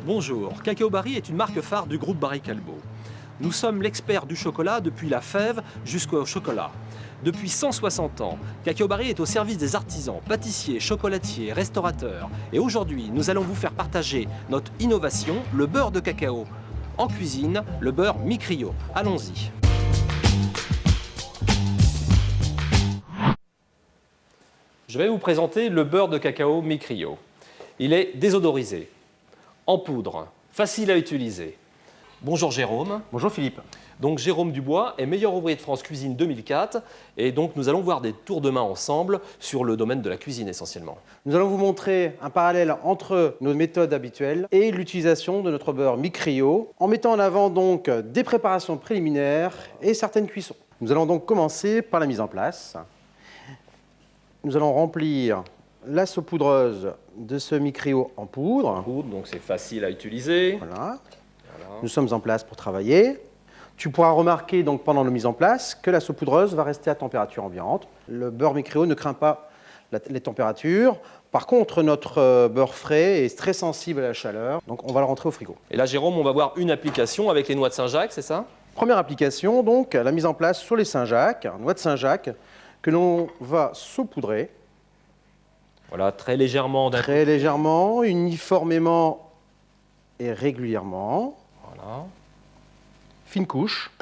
Bonjour, Cacao Barry est une marque phare du groupe Barry Callebaut. Nous sommes l'expert du chocolat depuis la fève jusqu'au chocolat. Depuis 160 ans, Cacao Barry est au service des artisans, pâtissiers, chocolatiers, restaurateurs. Et aujourd'hui, nous allons vous faire partager notre innovation, le beurre de cacao. En cuisine, le beurre Mi-Crio. Allons-y. Je vais vous présenter le beurre de cacao Mi-Crio. Il est désodorisé, en poudre, facile à utiliser. Bonjour Jérôme. Bonjour Philippe. Donc Jérôme Dubois est meilleur ouvrier de France Cuisine 2004 et donc nous allons voir des tours de main ensemble sur le domaine de la cuisine essentiellement. Nous allons vous montrer un parallèle entre nos méthodes habituelles et l'utilisation de notre beurre Mi-Crio en mettant en avant donc des préparations préliminaires et certaines cuissons. Nous allons donc commencer par la mise en place. Nous allons remplir la saupoudreuse de ce Mi-Crio en poudre. Donc c'est facile à utiliser. Voilà. Nous sommes en place pour travailler. Tu pourras remarquer donc pendant la mise en place que la saupoudreuse va rester à température ambiante. Le beurre Mi-Crio ne craint pas les températures. Par contre, notre beurre frais est très sensible à la chaleur, donc on va le rentrer au frigo. Et là Jérôme, on va voir une application avec les noix de Saint-Jacques, c'est ça? Première application, donc la mise en place sur les Saint-Jacques, noix de Saint-Jacques, que l'on va saupoudrer. Voilà, très légèrement. Très légèrement, uniformément et régulièrement. Voilà. Fine couche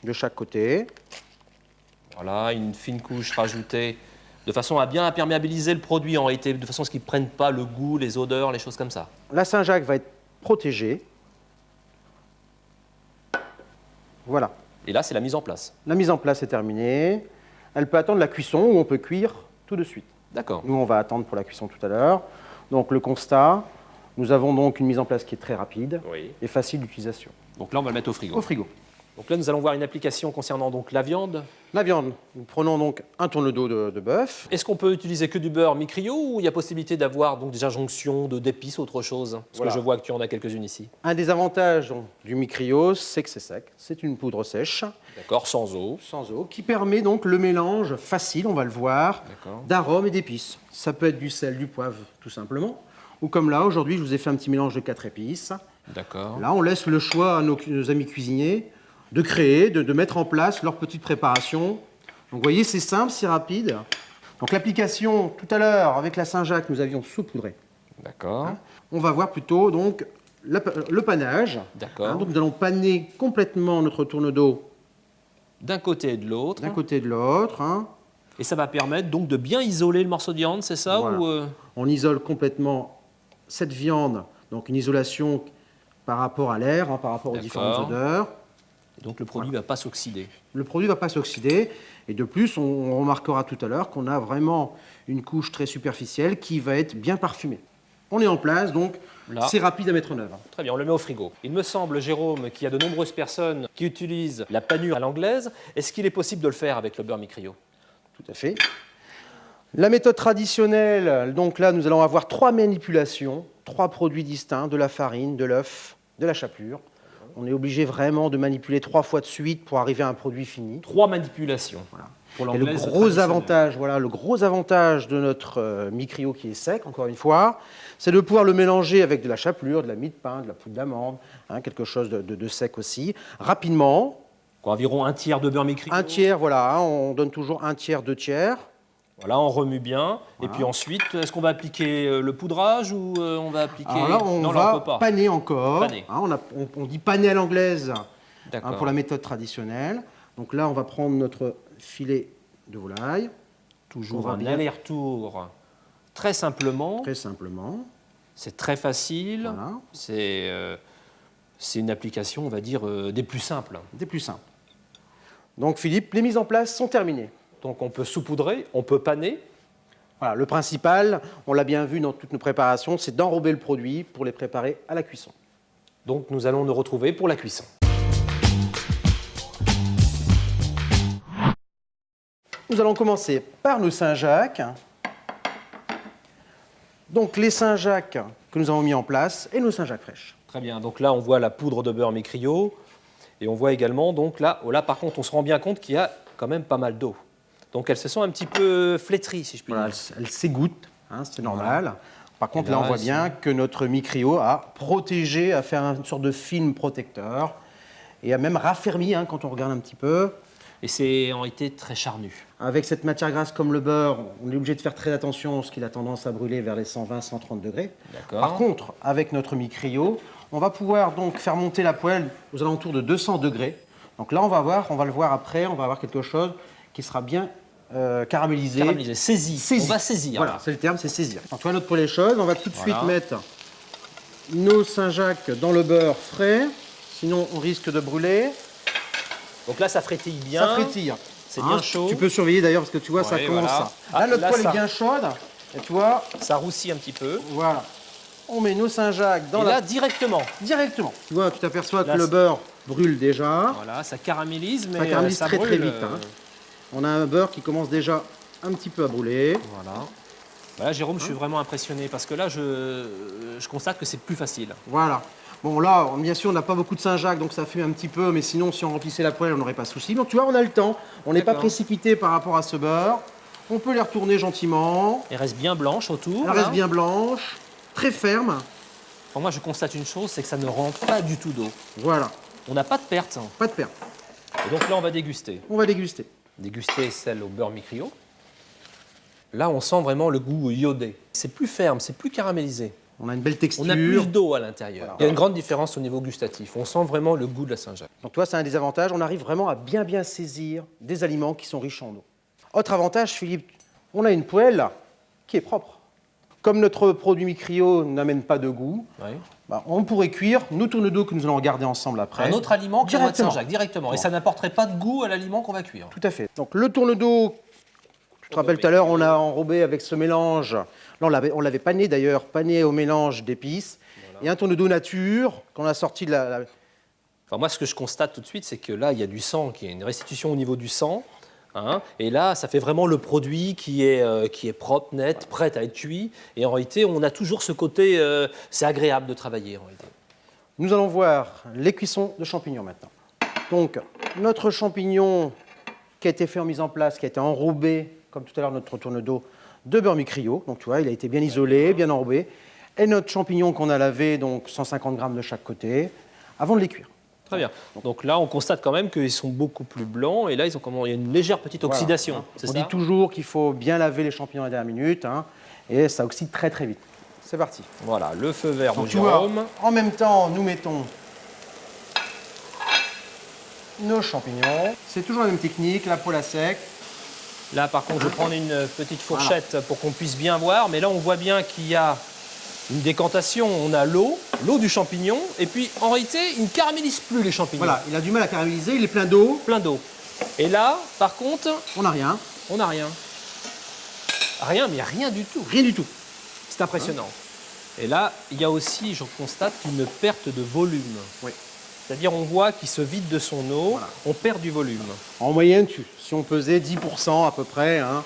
de chaque côté. Voilà, une fine couche rajoutée de façon à bien imperméabiliser le produit en réalité, de façon à ce qu'il ne prenne pas le goût, les odeurs, les choses comme ça. La Saint-Jacques va être protégée. Voilà. Et là, c'est la mise en place. La mise en place est terminée. Elle peut attendre la cuisson ou on peut cuire tout de suite. D'accord. Nous, on va attendre pour la cuisson tout à l'heure. Donc, le constat, nous avons donc une mise en place qui est très rapide et facile d'utilisation. Donc là, on va le mettre au frigo. Au frigo. Donc là, nous allons voir une application concernant donc la viande. La viande, nous prenons donc un tourne-dos de bœuf. Est-ce qu'on peut utiliser que du beurre Mi-Crio ou il y a possibilité d'avoir donc des injonctions d'épices ou autre chose? Parce Voilà. que je vois que tu en as quelques-unes ici. Un des avantages donc, du Mi-Crio, c'est que c'est sec. C'est une poudre sèche, D'accord, sans eau. sans eau, qui permet donc le mélange facile, on va le voir, d'arômes et d'épices. Ça peut être du sel, du poivre, tout simplement. Ou comme là, aujourd'hui, je vous ai fait un petit mélange de 4 épices. D'accord. Là, on laisse le choix à nos amis cuisiniers de créer, de mettre en place leur petite préparation. Donc, vous voyez, c'est simple, c'est rapide. Donc, l'application, tout à l'heure, avec la Saint-Jacques, nous avions saupoudré. D'accord. On va voir plutôt donc le panage. D'accord. Donc, nous allons paner complètement notre tourne-dos D'un côté et de l'autre. d'un côté et de l'autre. Et ça va permettre donc de bien isoler le morceau de viande, c'est ça? Voilà. Ou On isole complètement cette viande, donc une isolation par rapport à l'air, par rapport aux différentes odeurs. Et donc le produit ne va pas s'oxyder. Le produit ne va pas s'oxyder. Et de plus, on remarquera tout à l'heure qu'on a vraiment une couche très superficielle qui va être bien parfumée. On est en place, donc c'est rapide à mettre en œuvre. Très bien, on le met au frigo. Il me semble, Jérôme, qu'il y a de nombreuses personnes qui utilisent la panure à l'anglaise. Est-ce qu'il est possible de le faire avec le beurre Mi-Crio? Tout à fait. La méthode traditionnelle, donc là, nous allons avoir 3 manipulations, 3 produits distincts, de la farine, de l'œuf, de la chapelure. On est obligé vraiment de manipuler 3 fois de suite pour arriver à un produit fini. 3 manipulations. Voilà. Pour Et le gros avantage de notre Mi-Crio qui est sec, encore une fois, c'est de pouvoir le mélanger avec de la chapelure, de la mie de pain, de la poudre d'amande, quelque chose de sec aussi, rapidement. Environ un tiers de beurre Mi-Crio. Un tiers, voilà, on donne toujours un tiers, 2 tiers. Voilà, on remue bien. Voilà. Et puis ensuite, est-ce qu'on va appliquer le poudrage ou on va appliquer... Alors là, on va paner encore. Paner. On dit paner à l'anglaise pour la méthode traditionnelle. Donc là, on va prendre notre filet de volaille. Toujours un aller-retour très simplement. Très simplement. C'est très facile. Voilà. C'est une application, on va dire, des plus simples. Des plus simples. Donc Philippe, les mises en place sont terminées. Donc on peut saupoudrer, on peut paner. Voilà, le principal, on l'a bien vu dans toutes nos préparations, c'est d'enrober le produit pour les préparer à la cuisson. Donc nous allons nous retrouver pour la cuisson. Nous allons commencer par nos Saint-Jacques. Donc les Saint-Jacques que nous avons mis en place et nos Saint-Jacques fraîches. Très bien, donc là on voit la poudre de beurre Mi-Crio et on voit également, donc là par contre on se rend bien compte qu'il y a quand même pas mal d'eau. Donc elles se sont un petit peu flétries, si je puis dire. Elles s'égouttent, c'est normal. Par contre, Et là, on voit ici. bien que notre micrio a protégé, a fait une sorte de film protecteur et a même raffermi hein, quand on regarde un petit peu. Et c'est en réalité très charnu. Avec cette matière grasse comme le beurre, on est obligé de faire très attention parce qu'il a tendance à brûler vers les 120-130 degrés. D'accord. Par contre, avec notre micrio, on va pouvoir donc faire monter la poêle aux alentours de 200 degrés. Donc là, on va le voir après, on va avoir quelque chose qui sera bien caramélisé. Caramélisé, saisi. On va saisir. Voilà, c'est le terme, c'est saisir. Donc, tu vois notre poêle est chaude, on va tout de Voilà. suite mettre nos Saint-Jacques dans le beurre frais, sinon on risque de brûler. Donc là, ça frétille bien. Ça frétille. C'est bien chaud. Tu peux surveiller d'ailleurs parce que tu vois, ça Ouais, commence voilà. ça. Ah, Là, notre là, poêle ça- est bien chaude. Et tu vois, Ça roussit un petit peu. voilà. On met nos Saint-Jacques dans Et la... là, directement. Directement. Tu vois, tu t'aperçois que Là, le c'est- beurre brûle déjà. Voilà, ça caramélise, mais Ça caramélise ça très brûle, très vite. Hein. On a un beurre qui commence déjà un petit peu à brûler. Voilà. Voilà, Jérôme, je suis vraiment impressionné parce que là, je constate que c'est plus facile. Voilà. Bon là, bien sûr, on n'a pas beaucoup de Saint-Jacques, donc ça fume un petit peu, mais sinon, si on remplissait la poêle, on n'aurait pas de souci. Donc tu vois, on a le temps. On n'est pas D'accord. précipité par rapport à ce beurre. On peut les retourner gentiment. Elle reste bien blanche autour. Elle reste là. bien blanche, très ferme. Pour moi, je constate une chose, c'est que ça ne rend pas du tout d'eau. Voilà, On n'a pas de perte. pas de perte. Et donc là, on va déguster. On va déguster. Déguster celle au beurre micrio. Là, on sent vraiment le goût iodé. C'est plus ferme, c'est plus caramélisé. On a une belle texture. On a plus d'eau à l'intérieur. Voilà. Il y a une grande différence au niveau gustatif. On sent vraiment le goût de la Saint-Jacques. Donc toi, c'est un des avantages. On arrive vraiment à bien saisir des aliments qui sont riches en eau. Autre avantage, Philippe, on a une poêle qui est propre. Comme notre produit micrio n'amène pas de goût, Oui. bah, on pourrait cuire nos tourne d'eau que nous allons regarder ensemble après. Un autre aliment que la noix de Directement. Saint-Jacques, directement. Et Bon. ça n'apporterait pas de goût à l'aliment qu'on va cuire. Tout à fait. Donc le tourne d'eau, tu te rappelles tout à l'heure, on a enrobé avec ce mélange. Là, on l'avait pané d'ailleurs, pané au mélange d'épices. Et un tourne d'eau nature qu'on a sorti de la... Enfin, moi, ce que je constate tout de suite, c'est que là, il y a du sang, qu'il y a une restitution au niveau du sang. Hein, et là, ça fait vraiment le produit qui est propre, net, prêt à être cuit. Et en réalité, on a toujours ce côté, c'est agréable de travailler en réalité. Nous allons voir les cuissons de champignons maintenant. Donc, notre champignon qui a été fait en mise en place, qui a été enrobé, comme tout à l'heure notre tourne d'eau, de beurre micrio. Donc, tu vois, il a été bien isolé, bien enrobé. Et notre champignon qu'on a lavé, donc 150 grammes de chaque côté, avant de les cuire. Très bien. Donc là, on constate quand même qu'ils sont beaucoup plus blancs. Et là, il y a une légère petite Voilà, oxydation. hein. C'est On ça dit toujours qu'il faut bien laver les champignons la dernière minute, hein, et ça oxyde très très vite. C'est parti. Voilà, le feu vert de Donc, tu vois, Jérôme. en même temps, nous mettons nos champignons. C'est toujours la même technique, la poêle à sec. Là, par contre, je vais prendre une petite fourchette pour qu'on puisse bien voir. Mais là, on voit bien qu'il y a une décantation. On a l'eau du champignon. Et puis, en réalité, il ne caramélise plus les champignons. Voilà, il a du mal à caraméliser, il est plein d'eau, Plein d'eau. Et là, par contre, on n'a rien, on n'a rien. Rien, mais rien du tout. rien du tout. C'est impressionnant. Et là, il y a aussi, je constate, une perte de volume. Oui. C'est-à-dire, on voit qu'il se vide de son eau, Voilà. on perd du volume. En moyenne, si on pesait 10% à peu près, hein,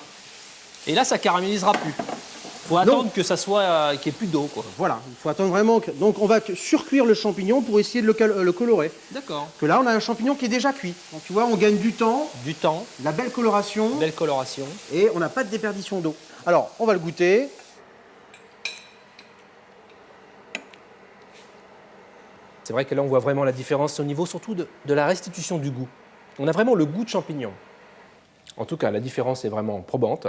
Et là, ça caramélisera plus. Il faut attendre que ça soit, qu'il n'y ait plus d'eau, quoi. voilà, il faut attendre vraiment que... Donc on va surcuire le champignon pour essayer de le colorer. D'accord. Parce que là, on a un champignon qui est déjà cuit. Donc tu vois, on gagne du temps, Du temps, la belle coloration, belle coloration. et on n'a pas de déperdition d'eau. Alors, on va le goûter. C'est vrai que là, on voit vraiment la différence au niveau surtout de la restitution du goût. On a vraiment le goût de champignon. En tout cas, la différence est vraiment probante.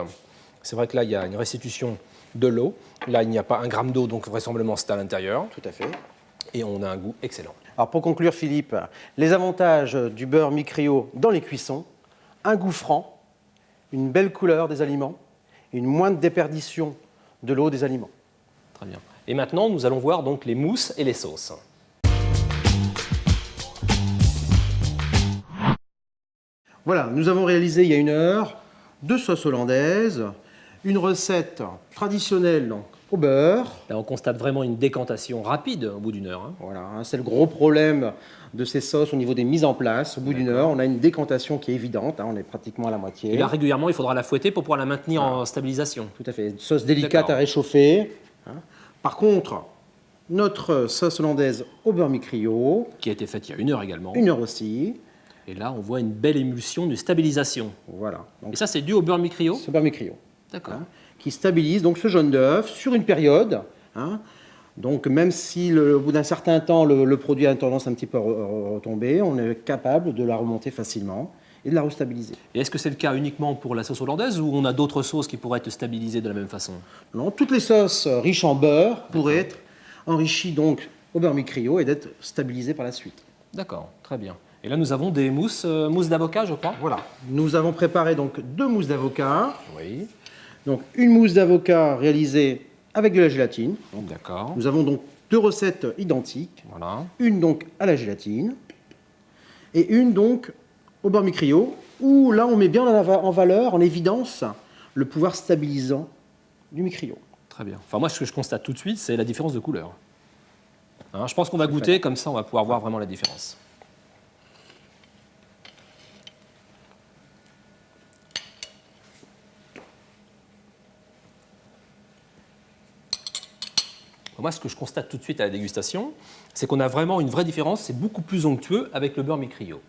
C'est vrai que là, il y a une restitution de l'eau. Là, il n'y a pas 1 gramme d'eau, donc vraisemblablement, c'est à l'intérieur. Tout à fait. Et on a un goût excellent. Alors pour conclure, Philippe, les avantages du beurre micrio dans les cuissons, un goût franc, une belle couleur des aliments, et une moindre déperdition de l'eau des aliments. Très bien. Et maintenant, nous allons voir donc les mousses et les sauces. Voilà, nous avons réalisé il y a 1 heure 2 sauces hollandaises, une recette traditionnelle donc, au beurre. Là, on constate vraiment une décantation rapide au bout d'1 heure. Hein. Voilà, hein, c'est le gros problème de ces sauces au niveau des mises en place. Au bout d'1 heure, on a une décantation qui est évidente, hein, on est pratiquement à la moitié. Et là, régulièrement, il faudra la fouetter pour pouvoir la maintenir en stabilisation. Tout à fait, une sauce délicate D'accord. à réchauffer. Hein. Par contre, notre sauce hollandaise au beurre micrio, Qui a été faite il y a 1 heure également. 1 heure aussi. Et là, on voit une belle émulsion de stabilisation. Voilà, donc Et ça, c'est dû au beurre micrio. ce beurre micrio. D'accord. Qui stabilise donc ce jaune d'œuf sur une période hein. Donc même si au bout d'un certain temps, le produit a tendance un petit peu à retomber, on est capable de la remonter facilement et de la restabiliser. Et est-ce que c'est le cas uniquement pour la sauce hollandaise ou on a d'autres sauces qui pourraient être stabilisées de la même façon? Non, toutes les sauces riches en beurre pourraient être enrichies donc au beurre mi-criolla et d'être stabilisées par la suite. D'accord, très bien. Et là, nous avons des mousses d'avocat, je crois. Voilà. Nous avons préparé donc 2 mousses d'avocat. Oui. Donc une mousse d'avocat réalisée avec de la gélatine. D'accord. Nous avons donc 2 recettes identiques. Voilà. Une donc à la gélatine et une donc au beurre mi-criolla, où là on met bien en valeur, en évidence, le pouvoir stabilisant du mi-criolla. Très bien. Enfin, moi, ce que je constate tout de suite, c'est la différence de couleur. Hein, je pense qu'on va goûter, comme ça, on va pouvoir voir vraiment la différence. Moi, ce que je constate tout de suite à la dégustation, c'est qu'on a vraiment une vraie différence. C'est beaucoup plus onctueux avec le beurre mi-criolla.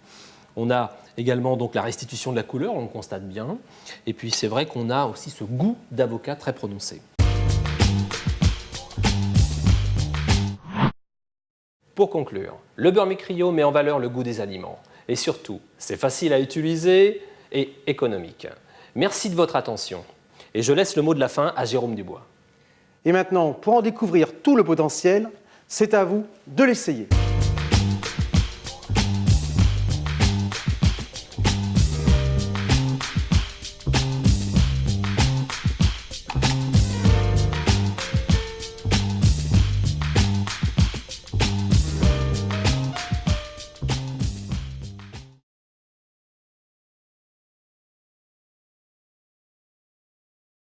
On a également donc la restitution de la couleur, on le constate bien. Et puis, c'est vrai qu'on a aussi ce goût d'avocat très prononcé. Pour conclure, le beurre mi-criolla met en valeur le goût des aliments. Et surtout, c'est facile à utiliser et économique. Merci de votre attention. Et je laisse le mot de la fin à Jérôme Dubois. Et maintenant, pour en découvrir tout le potentiel, c'est à vous de l'essayer.